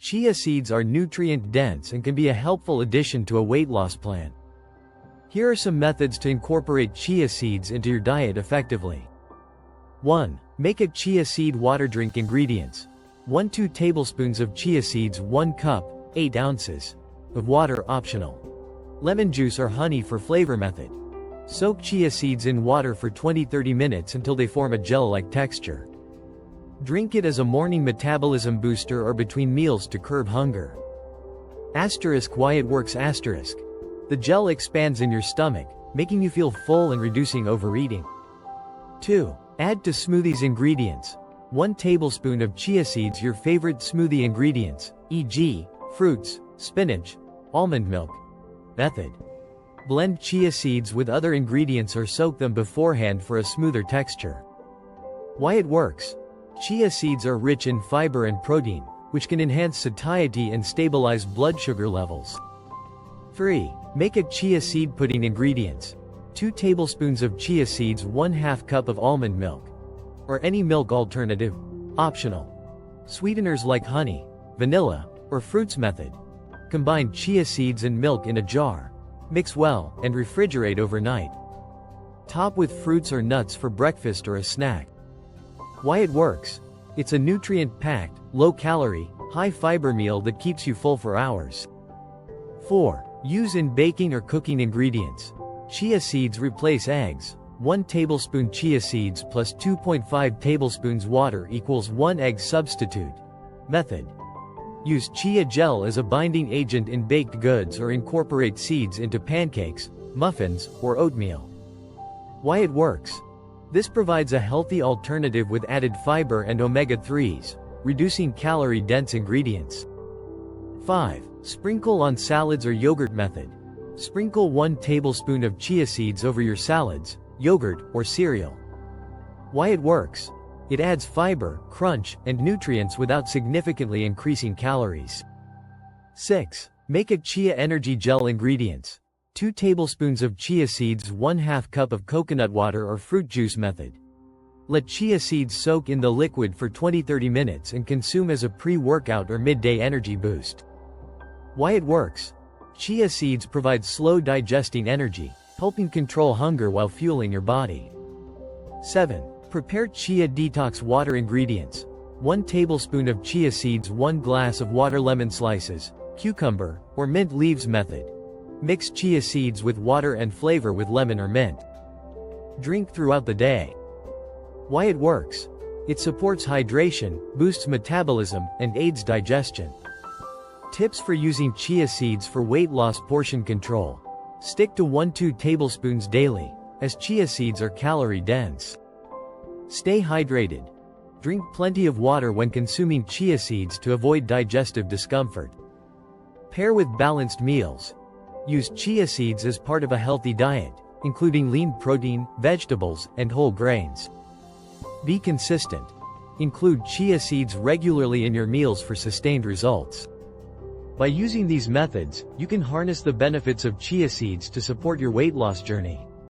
Chia seeds are nutrient-dense and can be a helpful addition to a weight loss plan. Here are some methods to incorporate chia seeds into your diet effectively. 1. Make a chia seed water drink. Ingredients: 1-2 tablespoons of chia seeds, 1 cup, 8 ounces of water, optional. Lemon juice or honey for flavor. Method: soak chia seeds in water for 20-30 minutes until they form a gel-like texture. Drink it as a morning metabolism booster or between meals to curb hunger. Why it works. The gel expands in your stomach, making you feel full and reducing overeating. 2. Add to smoothies. Ingredients: 1 tablespoon of chia seeds, your favorite smoothie ingredients, e.g., fruits, spinach, almond milk. Method: blend chia seeds with other ingredients or soak them beforehand for a smoother texture. Why it works. Chia seeds are rich in fiber and protein, which can enhance satiety and stabilize blood sugar levels. 3. Make a chia seed pudding. Ingredients: 2 tablespoons of chia seeds, 1/2 cup of almond milk, or any milk alternative, optional. Sweeteners like honey, vanilla, or fruits. Method: combine chia seeds and milk in a jar, mix well, and refrigerate overnight. Top with fruits or nuts for breakfast or a snack. Why it works. It's a nutrient-packed, low-calorie, high-fiber meal that keeps you full for hours. 4. Use in baking or cooking. Ingredients: chia seeds replace eggs. 1 tablespoon chia seeds plus 2.5 tablespoons water equals 1 egg. Substitute. Method: use chia gel as a binding agent in baked goods or incorporate seeds into pancakes, muffins, or oatmeal. Why it works. This provides a healthy alternative with added fiber and omega-3s, reducing calorie-dense ingredients. 5. Sprinkle on salads or yogurt. Method: sprinkle 1 tablespoon of chia seeds over your salads, yogurt, or cereal. Why it works. It adds fiber, crunch, and nutrients without significantly increasing calories. 6. Make a chia energy gel. Ingredients: 2 tablespoons of chia seeds, 1/2 cup of coconut water or fruit juice. Method: let chia seeds soak in the liquid for 20-30 minutes and consume as a pre-workout or midday energy boost. Why it works. Chia seeds provide slow digesting energy, helping control hunger while fueling your body. 7. Prepare chia detox water. Ingredients: 1 tablespoon of chia seeds, 1 glass of water, lemon slices, cucumber, or mint leaves. Method: mix chia seeds with water and flavor with lemon or mint. Drink throughout the day. Why it works. It supports hydration, boosts metabolism, and aids digestion. Tips for using chia seeds for weight loss. Portion control: stick to 1-2 tablespoons daily, as chia seeds are calorie dense. Stay hydrated. Drink plenty of water when consuming chia seeds to avoid digestive discomfort. Pair with balanced meals. Use chia seeds as part of a healthy diet, including lean protein, vegetables, and whole grains. Be consistent. Include chia seeds regularly in your meals for sustained results. By using these methods, you can harness the benefits of chia seeds to support your weight loss journey.